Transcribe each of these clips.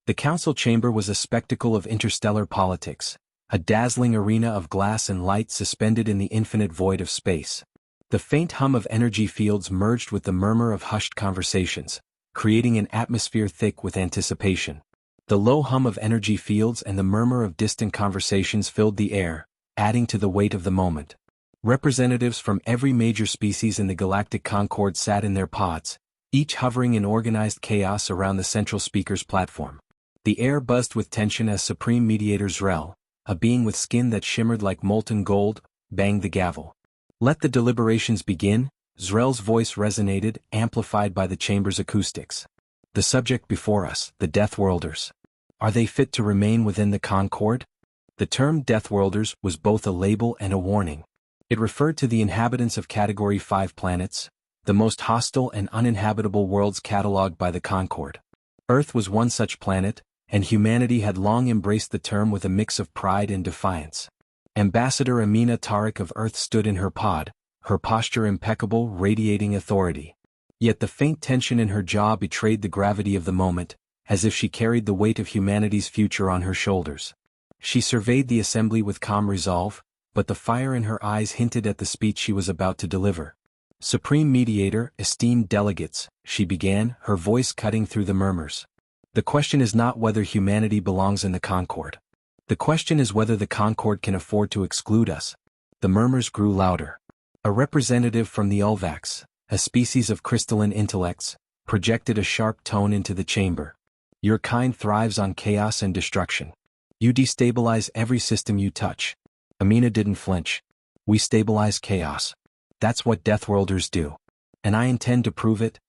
The council chamber was a spectacle of interstellar politics, a dazzling arena of glass and light suspended in the infinite void of space. The faint hum of energy fields merged with the murmur of hushed conversations, creating an atmosphere thick with anticipation. The low hum of energy fields and the murmur of distant conversations filled the air, adding to the weight of the moment. Representatives from every major species in the galactic concord sat in their pods, each hovering in organized chaos around the central speaker's platform. The air buzzed with tension as Supreme Mediator Zrel, a being with skin that shimmered like molten gold, banged the gavel. "Let the deliberations begin," Zrel's voice resonated, amplified by the chamber's acoustics. "The subject before us, the Deathworlders. Are they fit to remain within the Concord?" The term Deathworlders was both a label and a warning. It referred to the inhabitants of Category 5 planets, the most hostile and uninhabitable worlds catalogued by the Concord. Earth was one such planet, and humanity had long embraced the term with a mix of pride and defiance. Ambassador Amina Tariq of Earth stood in her pod, her posture impeccable, radiating authority. Yet the faint tension in her jaw betrayed the gravity of the moment, as if she carried the weight of humanity's future on her shoulders. She surveyed the assembly with calm resolve, but the fire in her eyes hinted at the speech she was about to deliver. "Supreme Mediator, esteemed delegates," she began, her voice cutting through the murmurs. "The question is not whether humanity belongs in the Concord. The question is whether the Concord can afford to exclude us." The murmurs grew louder. A representative from the Ulvax, a species of crystalline intellects, projected a sharp tone into the chamber. "Your kind thrives on chaos and destruction. You destabilize every system you touch." Amina didn't flinch. "We stabilize chaos. That's what Deathworlders do. And I intend to prove it."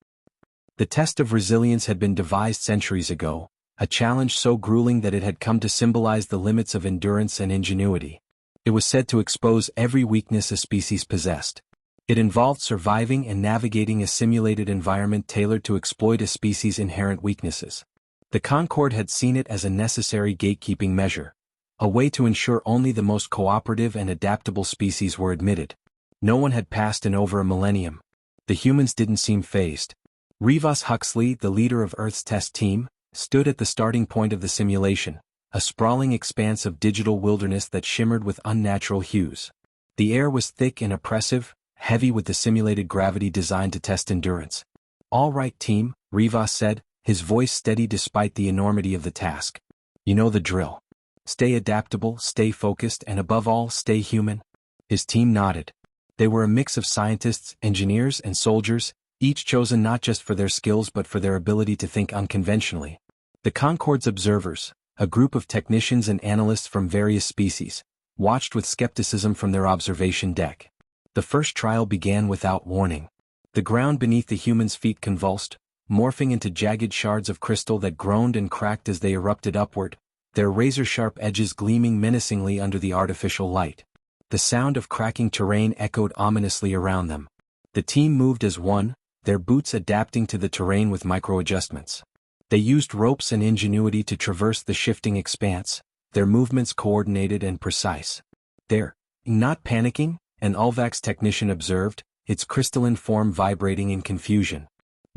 The test of resilience had been devised centuries ago, a challenge so grueling that it had come to symbolize the limits of endurance and ingenuity. It was said to expose every weakness a species possessed. It involved surviving and navigating a simulated environment tailored to exploit a species' inherent weaknesses. The Concord had seen it as a necessary gatekeeping measure, a way to ensure only the most cooperative and adaptable species were admitted. No one had passed in over a millennium. The humans didn't seem fazed. Rivas Huxley, the leader of Earth's test team, stood at the starting point of the simulation, a sprawling expanse of digital wilderness that shimmered with unnatural hues. The air was thick and oppressive, heavy with the simulated gravity designed to test endurance. "All right, team," Rivas said, his voice steady despite the enormity of the task. "You know the drill. Stay adaptable, stay focused, and above all, stay human." His team nodded. They were a mix of scientists, engineers, and soldiers, each chosen not just for their skills but for their ability to think unconventionally. The Concord's observers, a group of technicians and analysts from various species, watched with skepticism from their observation deck. The first trial began without warning. The ground beneath the humans' feet convulsed, morphing into jagged shards of crystal that groaned and cracked as they erupted upward, their razor-sharp edges gleaming menacingly under the artificial light. The sound of cracking terrain echoed ominously around them. The team moved as one, their boots adapting to the terrain with micro-adjustments. They used ropes and ingenuity to traverse the shifting expanse, their movements coordinated and precise. "They're not panicking," an Ulvax technician observed, its crystalline form vibrating in confusion.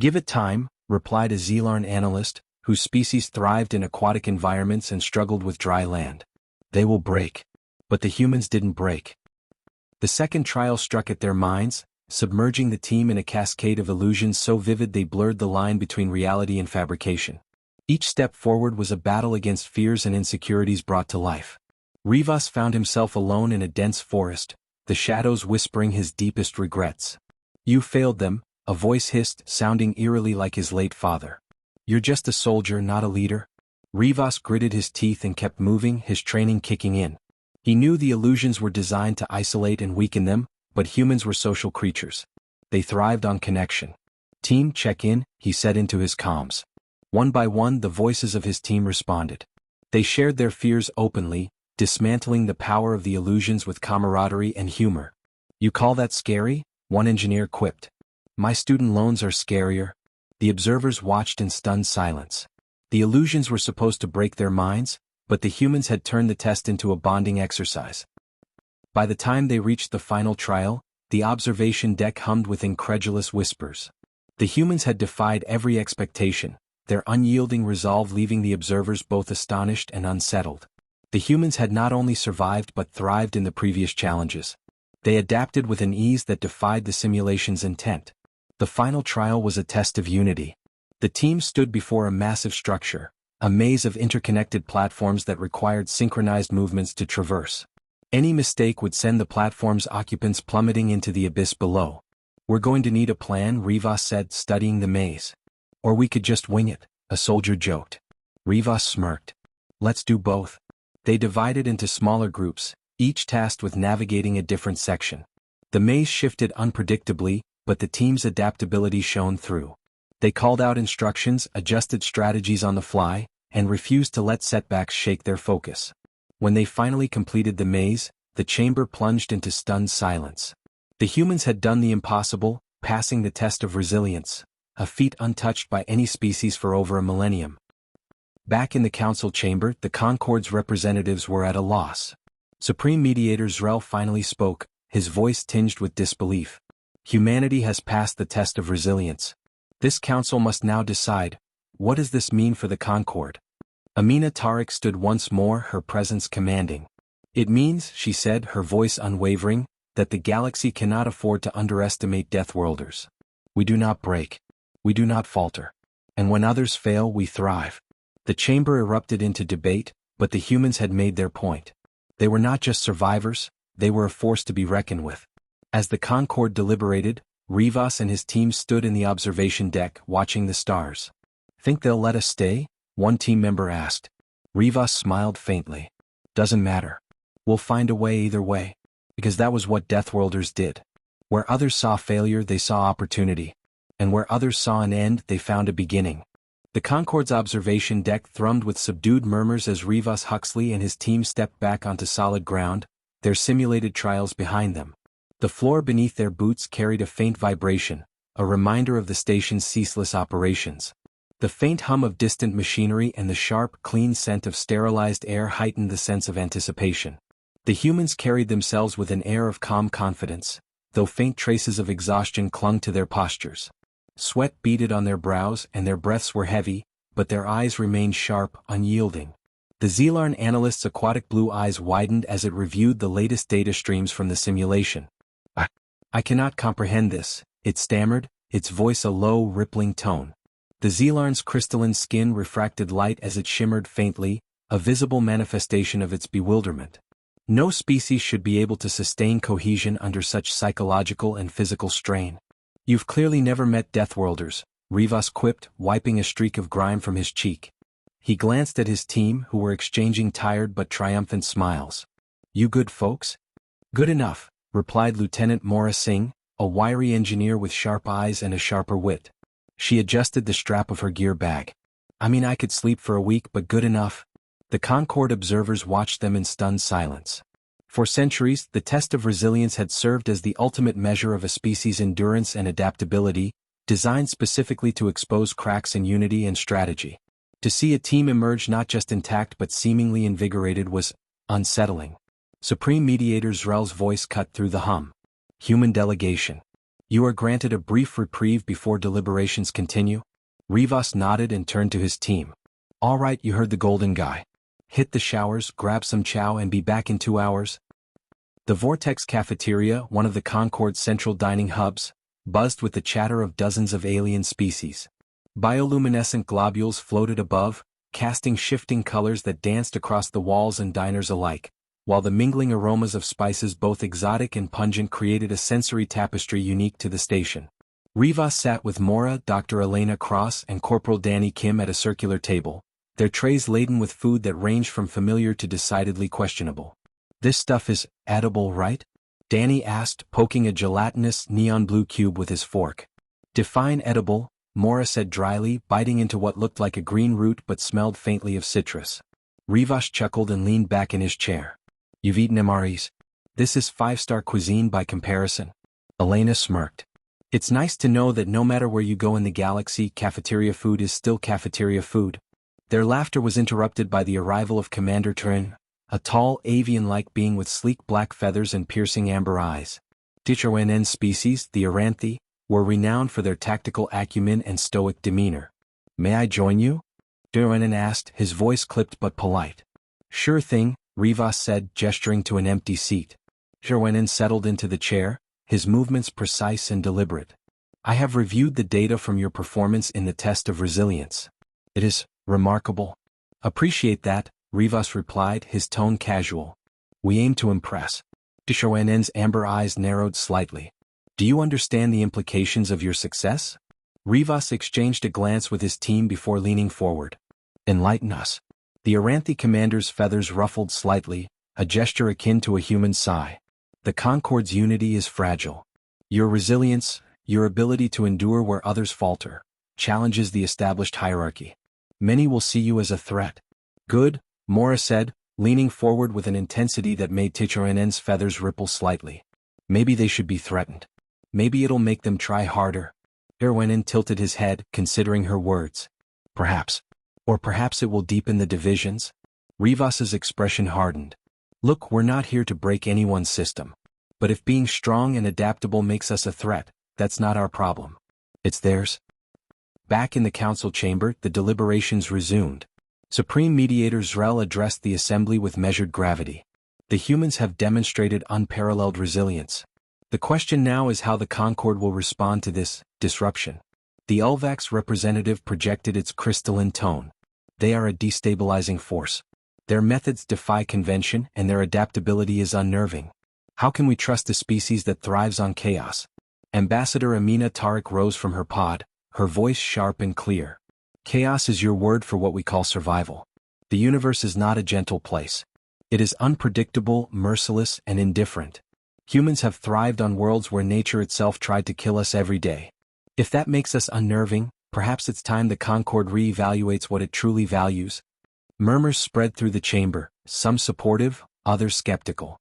"Give it time," replied a Zelarn analyst, whose species thrived in aquatic environments and struggled with dry land. "They will break." But the humans didn't break. The second trial struck at their minds, submerging the team in a cascade of illusions so vivid they blurred the line between reality and fabrication. Each step forward was a battle against fears and insecurities brought to life. Rivas found himself alone in a dense forest, the shadows whispering his deepest regrets. "You failed them," a voice hissed, sounding eerily like his late father. "You're just a soldier, not a leader." Rivas gritted his teeth and kept moving, his training kicking in. He knew the illusions were designed to isolate and weaken them, but humans were social creatures. They thrived on connection. "Team, check in," he said into his comms. One by one the voices of his team responded. They shared their fears openly, dismantling the power of the illusions with camaraderie and humor. "You call that scary?" one engineer quipped. "My student loans are scarier." The observers watched in stunned silence. The illusions were supposed to break their minds, but the humans had turned the test into a bonding exercise. By the time they reached the final trial, the observation deck hummed with incredulous whispers. The humans had defied every expectation, their unyielding resolve leaving the observers both astonished and unsettled. The humans had not only survived but thrived in the previous challenges. They adapted with an ease that defied the simulation's intent. The final trial was a test of unity. The team stood before a massive structure, a maze of interconnected platforms that required synchronized movements to traverse. Any mistake would send the platform's occupants plummeting into the abyss below. "We're going to need a plan," Rivas said, studying the maze. "Or we could just wing it," a soldier joked. Rivas smirked. "Let's do both." They divided into smaller groups, each tasked with navigating a different section. The maze shifted unpredictably, but the team's adaptability shone through. They called out instructions, adjusted strategies on the fly, and refused to let setbacks shake their focus. When they finally completed the maze, the chamber plunged into stunned silence. The humans had done the impossible, passing the test of resilience, a feat untouched by any species for over a millennium. Back in the council chamber, the Concord's representatives were at a loss. Supreme Mediator Zrel finally spoke, his voice tinged with disbelief. "Humanity has passed the test of resilience. This council must now decide, what does this mean for the Concord?" Amina Tariq stood once more, her presence commanding. "It means," she said, her voice unwavering, "that the galaxy cannot afford to underestimate Deathworlders. We do not break. We do not falter. And when others fail, we thrive." The chamber erupted into debate, but the humans had made their point. They were not just survivors, they were a force to be reckoned with. As the Concord deliberated, Rivas and his team stood in the observation deck, watching the stars. "Think they'll let us stay?" one team member asked. Rivas smiled faintly. "Doesn't matter. We'll find a way either way." Because that was what Deathworlders did. Where others saw failure, they saw opportunity. And where others saw an end, they found a beginning. The Concord's observation deck thrummed with subdued murmurs as Rivas Huxley and his team stepped back onto solid ground, their simulated trials behind them. The floor beneath their boots carried a faint vibration, a reminder of the station's ceaseless operations. The faint hum of distant machinery and the sharp, clean scent of sterilized air heightened the sense of anticipation. The humans carried themselves with an air of calm confidence, though faint traces of exhaustion clung to their postures. Sweat beaded on their brows and their breaths were heavy, but their eyes remained sharp, unyielding. The Zelarn analyst's aquatic blue eyes widened as it reviewed the latest data streams from the simulation. I cannot comprehend this," it stammered, its voice a low, rippling tone. The Zelarn's crystalline skin refracted light as it shimmered faintly, a visible manifestation of its bewilderment. "No species should be able to sustain cohesion under such psychological and physical strain. You've clearly never met Deathworlders," Rivas quipped, wiping a streak of grime from his cheek. He glanced at his team, who were exchanging tired but triumphant smiles. "You good folks?" "Good enough," replied Lieutenant Mora Singh, a wiry engineer with sharp eyes and a sharper wit. She adjusted the strap of her gear bag. "I mean, I could sleep for a week, but good enough." The Concord observers watched them in stunned silence. For centuries, the test of resilience had served as the ultimate measure of a species' endurance and adaptability, designed specifically to expose cracks in unity and strategy. To see a team emerge not just intact but seemingly invigorated was unsettling. Supreme Mediator Zrel's voice cut through the hum. "Human delegation. You are granted a brief reprieve before deliberations continue." Rivas nodded and turned to his team. "All right, you heard the golden guy. Hit the showers, grab some chow and be back in 2 hours." The Vortex cafeteria, one of the Concord's central dining hubs, buzzed with the chatter of dozens of alien species. Bioluminescent globules floated above, casting shifting colors that danced across the walls and diners alike, while the mingling aromas of spices both exotic and pungent created a sensory tapestry unique to the station. Rivas sat with Mora, Dr. Elena Cross and Corporal Danny Kim at a circular table, their trays laden with food that ranged from familiar to decidedly questionable. "This stuff is edible, right?" Danny asked, poking a gelatinous, neon blue cube with his fork. "Define edible," Mora said dryly, biting into what looked like a green root but smelled faintly of citrus. Rivas chuckled and leaned back in his chair. "You've eaten MREs. This is 5-star cuisine by comparison." Elena smirked. "It's nice to know that no matter where you go in the galaxy, cafeteria food is still cafeteria food." Their laughter was interrupted by the arrival of Commander Turin, a tall, avian-like being with sleek black feathers and piercing amber eyes. Dichoen species, the Aranthi, were renowned for their tactical acumen and stoic demeanor. May I join you? Durenin asked, his voice clipped but polite. Sure thing, Rivas said, gesturing to an empty seat. Durenin settled into the chair, his movements precise and deliberate. I have reviewed the data from your performance in the test of resilience. It is remarkable. Appreciate that, Rivas replied, his tone casual. We aim to impress. Durenin's amber eyes narrowed slightly. Do you understand the implications of your success? Rivas exchanged a glance with his team before leaning forward. Enlighten us. The Aranthi commander's feathers ruffled slightly, a gesture akin to a human sigh. The Concord's unity is fragile. Your resilience, your ability to endure where others falter, challenges the established hierarchy. Many will see you as a threat. Good, Mora said, leaning forward with an intensity that made Durenin's feathers ripple slightly. Maybe they should be threatened. Maybe it'll make them try harder. Durenin tilted his head, considering her words. Perhaps. Or perhaps it will deepen the divisions? Rivas's expression hardened. Look, we're not here to break anyone's system. But if being strong and adaptable makes us a threat, that's not our problem. It's theirs. Back in the council chamber, the deliberations resumed. Supreme Mediator Zrel addressed the assembly with measured gravity. The humans have demonstrated unparalleled resilience. The question now is how the Concord will respond to this disruption. The Ulvax representative projected its crystalline tone. They are a destabilizing force. Their methods defy convention and their adaptability is unnerving. How can we trust a species that thrives on chaos? Ambassador Amina Tariq rose from her pod, her voice sharp and clear. Chaos is your word for what we call survival. The universe is not a gentle place. It is unpredictable, merciless, and indifferent. Humans have thrived on worlds where nature itself tried to kill us every day. If that makes us unnerving, perhaps it's time the Concord re-evaluates what it truly values. Murmurs spread through the chamber, some supportive, others skeptical.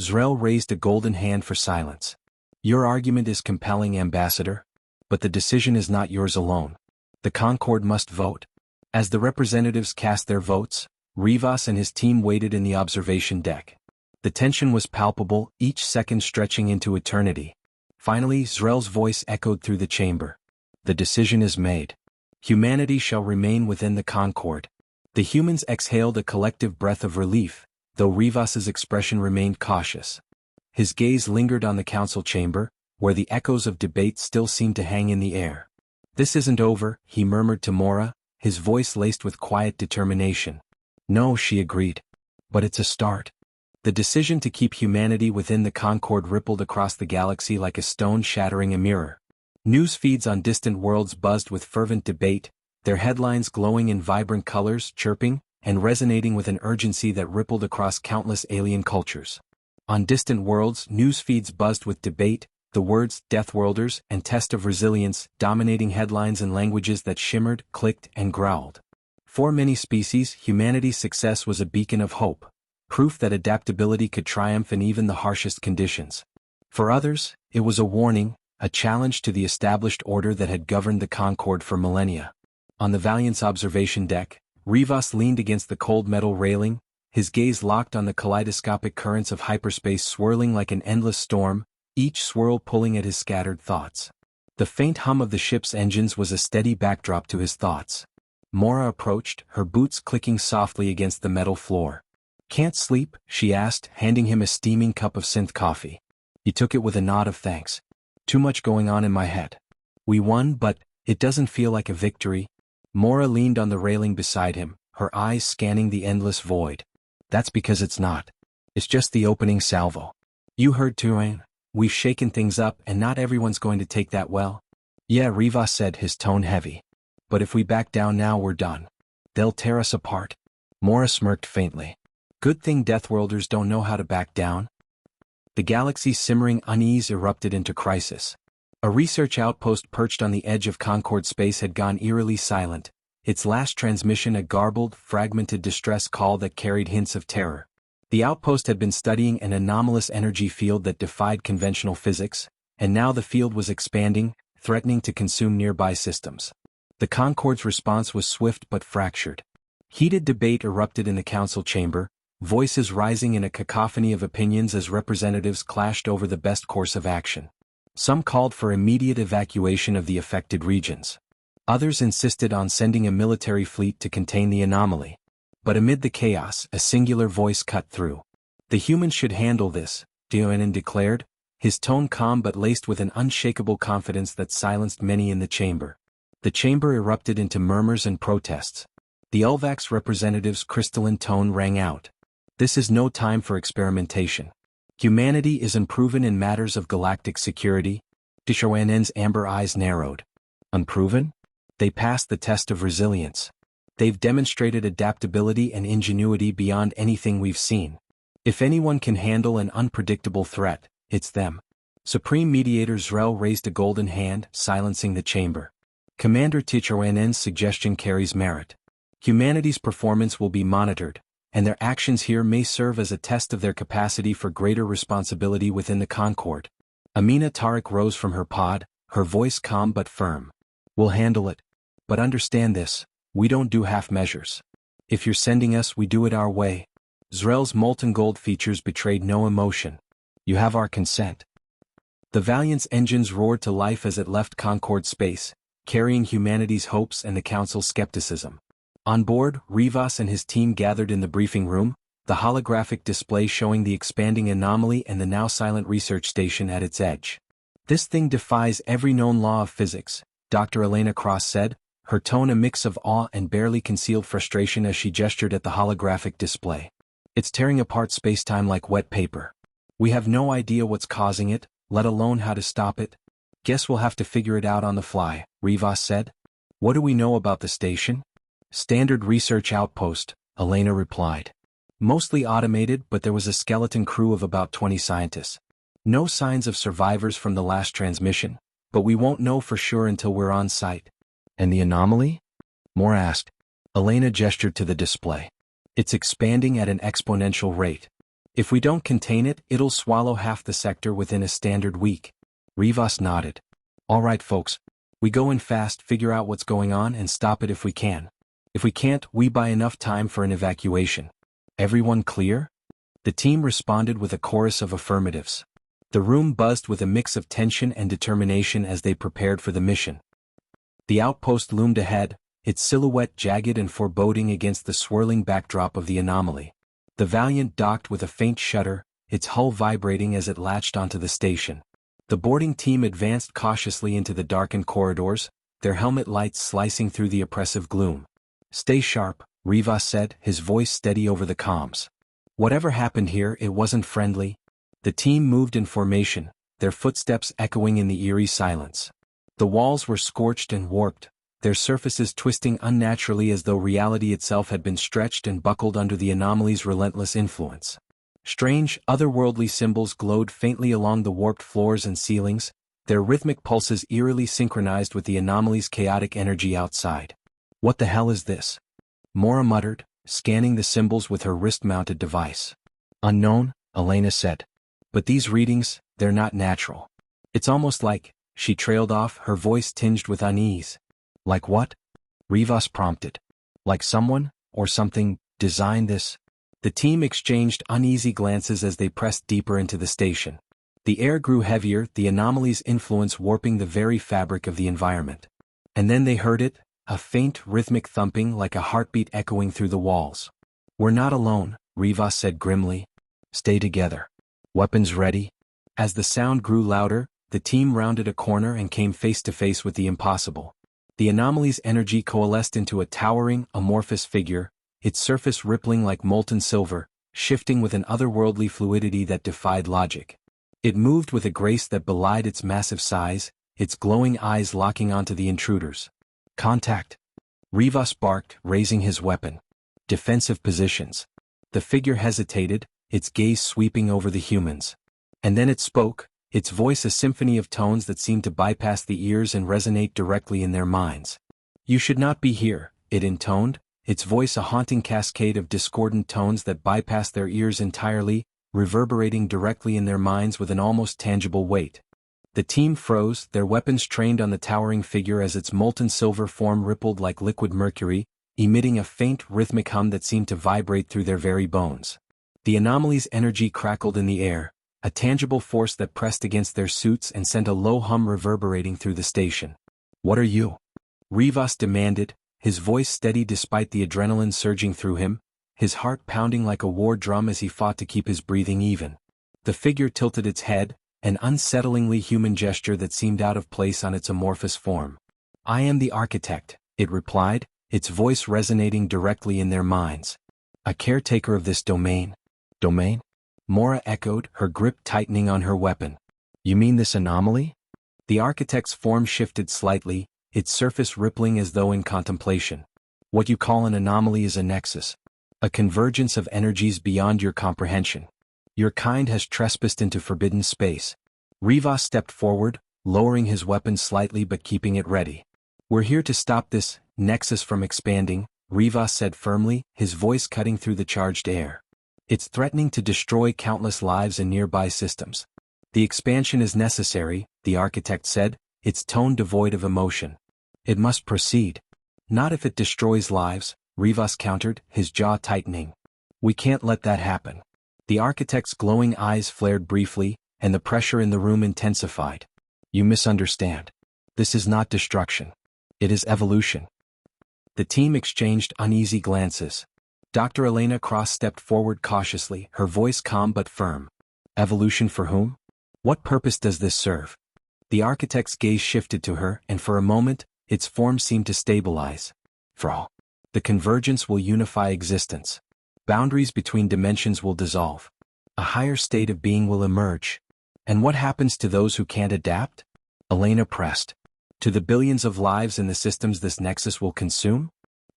Zrel raised a golden hand for silence. Your argument is compelling, Ambassador. But the decision is not yours alone. The Concord must vote. As the representatives cast their votes, Rivas and his team waited in the observation deck. The tension was palpable, each second stretching into eternity. Finally, Zrel's voice echoed through the chamber. The decision is made. Humanity shall remain within the Concord. The humans exhaled a collective breath of relief, though Rivas's expression remained cautious. His gaze lingered on the council chamber, where the echoes of debate still seemed to hang in the air. This isn't over, he murmured to Mora, his voice laced with quiet determination. No, she agreed. But it's a start. The decision to keep humanity within the Concord rippled across the galaxy like a stone shattering a mirror. News feeds on distant worlds buzzed with fervent debate, their headlines glowing in vibrant colors, chirping, and resonating with an urgency that rippled across countless alien cultures. On distant worlds, news feeds buzzed with debate, the words Deathworlders and Test of Resilience dominating headlines in languages that shimmered, clicked, and growled. For many species, humanity's success was a beacon of hope, proof that adaptability could triumph in even the harshest conditions. For others, it was a warning, a challenge to the established order that had governed the Concord for millennia. On the Valiant's observation deck, Rivas leaned against the cold metal railing, his gaze locked on the kaleidoscopic currents of hyperspace swirling like an endless storm, each swirl pulling at his scattered thoughts. The faint hum of the ship's engines was a steady backdrop to his thoughts. Mora approached, her boots clicking softly against the metal floor. Can't sleep? She asked, handing him a steaming cup of synth coffee. He took it with a nod of thanks. Too much going on in my head. We won, but it doesn't feel like a victory. Mora leaned on the railing beside him, her eyes scanning the endless void. That's because it's not. It's just the opening salvo. You heard Turan. We've shaken things up and not everyone's going to take that well. Yeah, Rivas said, his tone heavy. But if we back down now, we're done. They'll tear us apart. Mora smirked faintly. Good thing Deathworlders don't know how to back down. The galaxy's simmering unease erupted into crisis. A research outpost perched on the edge of Concord space had gone eerily silent, its last transmission a garbled, fragmented distress call that carried hints of terror. The outpost had been studying an anomalous energy field that defied conventional physics, and now the field was expanding, threatening to consume nearby systems. The Concord's response was swift but fractured. Heated debate erupted in the council chamber, voices rising in a cacophony of opinions as representatives clashed over the best course of action. Some called for immediate evacuation of the affected regions. Others insisted on sending a military fleet to contain the anomaly. But amid the chaos, a singular voice cut through. "The humans should handle this," Dionin declared, his tone calm but laced with an unshakable confidence that silenced many in the chamber. The chamber erupted into murmurs and protests. The Ulvax representative's crystalline tone rang out. "This is no time for experimentation. Humanity is unproven in matters of galactic security." Dishonen's amber eyes narrowed. "Unproven? They passed the test of resilience. They've demonstrated adaptability and ingenuity beyond anything we've seen. If anyone can handle an unpredictable threat, it's them." Supreme Mediator Zrel raised a golden hand, silencing the chamber. "Commander Tichonen's suggestion carries merit. Humanity's performance will be monitored, and their actions here may serve as a test of their capacity for greater responsibility within the Concord." Amina Tariq rose from her pod, her voice calm but firm. "We'll handle it. But understand this, we don't do half measures. If you're sending us, we do it our way." Zrel's molten gold features betrayed no emotion. "You have our consent." The Valiant's engines roared to life as it left Concord space, carrying humanity's hopes and the Council's skepticism. On board, Rivas and his team gathered in the briefing room, the holographic display showing the expanding anomaly and the now silent research station at its edge. "This thing defies every known law of physics," Dr. Elena Cross said, her tone a mix of awe and barely concealed frustration as she gestured at the holographic display. "It's tearing apart spacetime like wet paper. We have no idea what's causing it, let alone how to stop it." "Guess we'll have to figure it out on the fly," Rivas said. "What do we know about the station?" "Standard research outpost," Elena replied. "Mostly automated, but there was a skeleton crew of about 20 scientists. No signs of survivors from the last transmission, but we won't know for sure until we're on site." "And the anomaly?" Moore asked. Elena gestured to the display. "It's expanding at an exponential rate. If we don't contain it, it'll swallow half the sector within a standard week." Rivas nodded. "All right, folks. We go in fast, figure out what's going on, and stop it if we can. If we can't, we buy enough time for an evacuation. Everyone clear?" The team responded with a chorus of affirmatives. The room buzzed with a mix of tension and determination as they prepared for the mission. The outpost loomed ahead, its silhouette jagged and foreboding against the swirling backdrop of the anomaly. The Valiant docked with a faint shudder, its hull vibrating as it latched onto the station. The boarding team advanced cautiously into the darkened corridors, their helmet lights slicing through the oppressive gloom. "Stay sharp," Rivas said, his voice steady over the comms. "Whatever happened here, it wasn't friendly." The team moved in formation, their footsteps echoing in the eerie silence. The walls were scorched and warped, their surfaces twisting unnaturally as though reality itself had been stretched and buckled under the anomaly's relentless influence. Strange, otherworldly symbols glowed faintly along the warped floors and ceilings, their rhythmic pulses eerily synchronized with the anomaly's chaotic energy outside. "What the hell is this?" Mora muttered, scanning the symbols with her wrist-mounted device. "Unknown," Elena said. "But these readings, they're not natural. It's almost like," she trailed off, her voice tinged with unease. "Like what?" Rivas prompted. "Like someone, or something, designed this?" The team exchanged uneasy glances as they pressed deeper into the station. The air grew heavier, the anomaly's influence warping the very fabric of the environment. And then they heard it, a faint, rhythmic thumping like a heartbeat echoing through the walls. "We're not alone," Rivas said grimly. "Stay together. Weapons ready." As the sound grew louder, the team rounded a corner and came face to face with the impossible. The anomaly's energy coalesced into a towering, amorphous figure, its surface rippling like molten silver, shifting with an otherworldly fluidity that defied logic. It moved with a grace that belied its massive size, its glowing eyes locking onto the intruders. "Contact!" Rivas barked, raising his weapon. "Defensive positions." The figure hesitated, its gaze sweeping over the humans. And then it spoke, its voice a symphony of tones that seemed to bypass the ears and resonate directly in their minds. "You should not be here," it intoned, its voice a haunting cascade of discordant tones that bypassed their ears entirely, reverberating directly in their minds with an almost tangible weight. The team froze, their weapons trained on the towering figure as its molten silver form rippled like liquid mercury, emitting a faint rhythmic hum that seemed to vibrate through their very bones. The anomaly's energy crackled in the air, a tangible force that pressed against their suits and sent a low hum reverberating through the station. "What are you?" Rivas demanded, his voice steady despite the adrenaline surging through him, his heart pounding like a war drum as he fought to keep his breathing even. The figure tilted its head, an unsettlingly human gesture that seemed out of place on its amorphous form. "I am the architect," it replied, its voice resonating directly in their minds. "A caretaker of this domain." "Domain?" Mora echoed, her grip tightening on her weapon. "You mean this anomaly?" The architect's form shifted slightly, its surface rippling as though in contemplation. "What you call an anomaly is a nexus. A convergence of energies beyond your comprehension. Your kind has trespassed into forbidden space." Rivas stepped forward, lowering his weapon slightly but keeping it ready. "We're here to stop this nexus from expanding," Rivas said firmly, his voice cutting through the charged air. "It's threatening to destroy countless lives and nearby systems." "The expansion is necessary," the architect said, its tone devoid of emotion. "It must proceed." "Not if it destroys lives," Rivas countered, his jaw tightening. "We can't let that happen." The architect's glowing eyes flared briefly, and the pressure in the room intensified. "You misunderstand. This is not destruction. It is evolution." The team exchanged uneasy glances. Dr. Elena Cross stepped forward cautiously, her voice calm but firm. "Evolution for whom? What purpose does this serve?" The architect's gaze shifted to her, and for a moment, its form seemed to stabilize. "For all. The convergence will unify existence. Boundaries between dimensions will dissolve. A higher state of being will emerge." "And what happens to those who can't adapt?" Elena pressed. "To the billions of lives in the systems this nexus will consume?"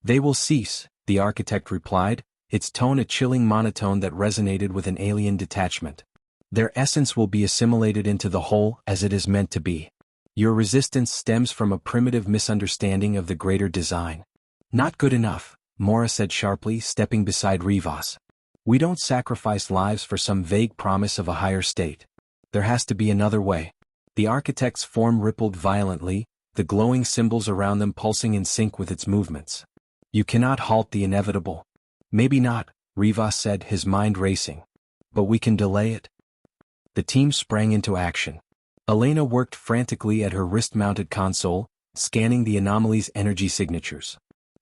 "They will cease," the architect replied, its tone a chilling monotone that resonated with an alien detachment. "Their essence will be assimilated into the whole as it is meant to be. Your resistance stems from a primitive misunderstanding of the greater design." "Not good enough," Mora said sharply, stepping beside Rivas. "We don't sacrifice lives for some vague promise of a higher state. There has to be another way." The architect's form rippled violently, the glowing symbols around them pulsing in sync with its movements. "You cannot halt the inevitable." "Maybe not," Rivas said, his mind racing. "But we can delay it." The team sprang into action. Elena worked frantically at her wrist-mounted console, scanning the anomaly's energy signatures.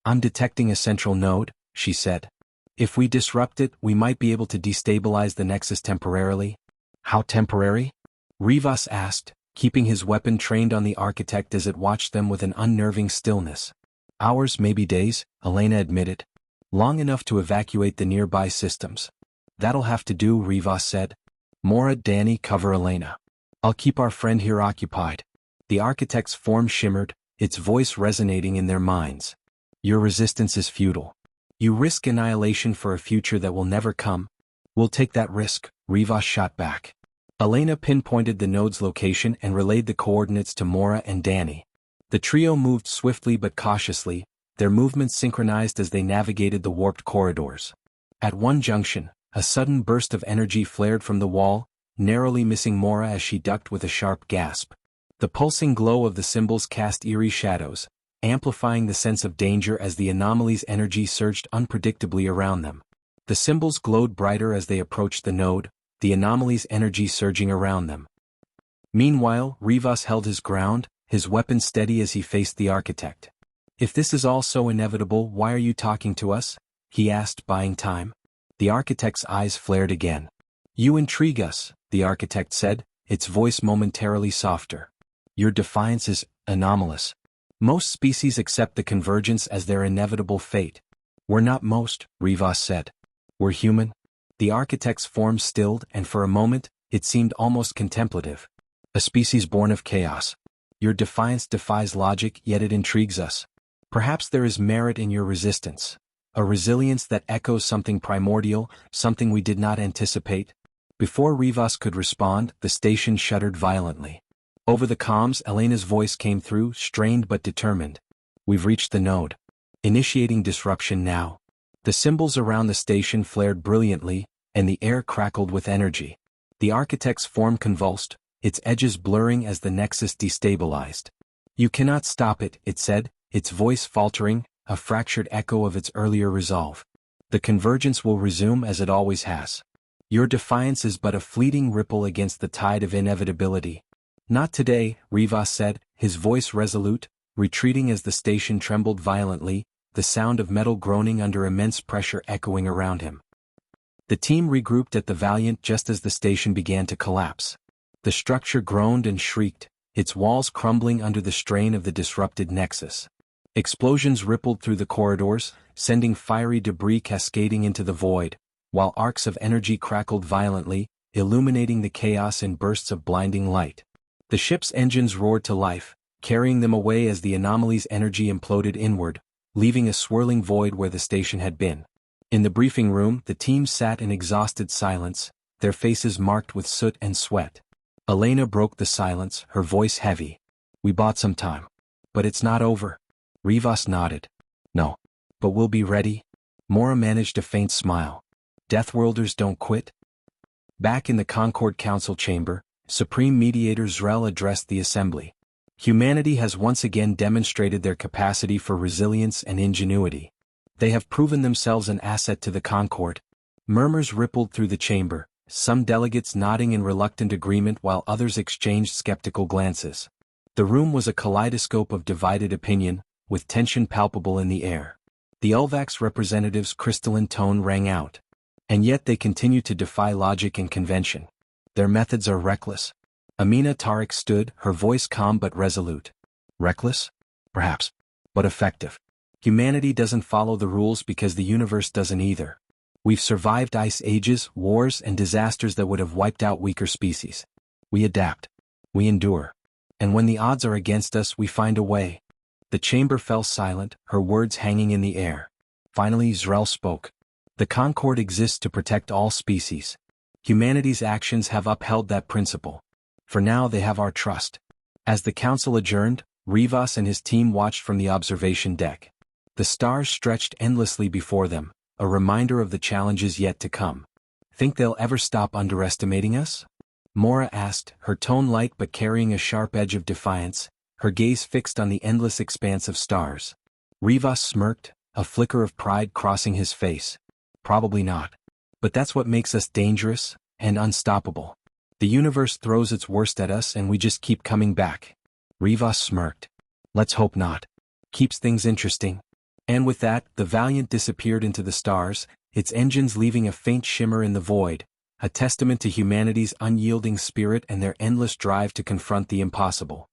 "I'm detecting a central node," she said. "If we disrupt it, we might be able to destabilize the nexus temporarily." "How temporary?" Rivas asked, keeping his weapon trained on the architect as it watched them with an unnerving stillness. "Hours, maybe days," Elena admitted. "Long enough to evacuate the nearby systems." "That'll have to do," Rivas said. "Mora, Danny, cover Elena. I'll keep our friend here occupied." The architect's form shimmered, its voice resonating in their minds. "Your resistance is futile. You risk annihilation for a future that will never come." "We'll take that risk," Rivas shot back. Elena pinpointed the node's location and relayed the coordinates to Mora and Danny. The trio moved swiftly but cautiously, their movements synchronized as they navigated the warped corridors. At one junction, a sudden burst of energy flared from the wall, narrowly missing Mora as she ducked with a sharp gasp. The pulsing glow of the symbols cast eerie shadows, amplifying the sense of danger as the anomaly's energy surged unpredictably around them. The symbols glowed brighter as they approached the node, the anomaly's energy surging around them. Meanwhile, Rivas held his ground, his weapon steady as he faced the architect. "If this is all so inevitable, why are you talking to us?" he asked, buying time. The architect's eyes flared again. "You intrigue us," the architect said, its voice momentarily softer. "Your defiance is anomalous. Most species accept the convergence as their inevitable fate." "We're not most," Rivas said. "We're human." The architect's form stilled, and for a moment, it seemed almost contemplative. "A species born of chaos. Your defiance defies logic, yet it intrigues us. Perhaps there is merit in your resistance. A resilience that echoes something primordial, something we did not anticipate." Before Rivas could respond, the station shuddered violently. Over the comms, Elena's voice came through, strained but determined. "We've reached the node. Initiating disruption now." The symbols around the station flared brilliantly, and the air crackled with energy. The architect's form convulsed, its edges blurring as the nexus destabilized. "You cannot stop it," it said, its voice faltering, a fractured echo of its earlier resolve. "The convergence will resume as it always has. Your defiance is but a fleeting ripple against the tide of inevitability." "Not today," Rivas said, his voice resolute, retreating as the station trembled violently, the sound of metal groaning under immense pressure echoing around him. The team regrouped at the Valiant just as the station began to collapse. The structure groaned and shrieked, its walls crumbling under the strain of the disrupted nexus. Explosions rippled through the corridors, sending fiery debris cascading into the void, while arcs of energy crackled violently, illuminating the chaos in bursts of blinding light. The ship's engines roared to life, carrying them away as the anomaly's energy imploded inward, leaving a swirling void where the station had been. In the briefing room, the team sat in exhausted silence, their faces marked with soot and sweat. Elena broke the silence, her voice heavy. "We bought some time. But it's not over." Rivas nodded. "No. But we'll be ready." Mora managed a faint smile. "Deathworlders don't quit?" Back in the Concord Council chamber, Supreme Mediator Zrel addressed the assembly. Humanity has once again demonstrated their capacity for resilience and ingenuity. They have proven themselves an asset to the Concord. Murmurs rippled through the chamber, some delegates nodding in reluctant agreement while others exchanged skeptical glances. The room was a kaleidoscope of divided opinion, with tension palpable in the air. The Ulvax representative's crystalline tone rang out. And yet they continue to defy logic and convention. Their methods are reckless. Amina Tariq stood, her voice calm but resolute. Reckless? Perhaps. But effective. Humanity doesn't follow the rules because the universe doesn't either. We've survived ice ages, wars, and disasters that would have wiped out weaker species. We adapt. We endure. And when the odds are against us, we find a way. The chamber fell silent, her words hanging in the air. Finally Zrel spoke. The Concord exists to protect all species. Humanity's actions have upheld that principle. For now they have our trust. As the council adjourned, Rivas and his team watched from the observation deck. The stars stretched endlessly before them, a reminder of the challenges yet to come. "Think they'll ever stop underestimating us?" Mora asked, her tone light but carrying a sharp edge of defiance, her gaze fixed on the endless expanse of stars. Rivas smirked, a flicker of pride crossing his face. "Probably not. But that's what makes us dangerous and unstoppable. The universe throws its worst at us and we just keep coming back." Rivas smirked. "Let's hope not. Keeps things interesting." And with that, the Valiant disappeared into the stars, its engines leaving a faint shimmer in the void, a testament to humanity's unyielding spirit and their endless drive to confront the impossible.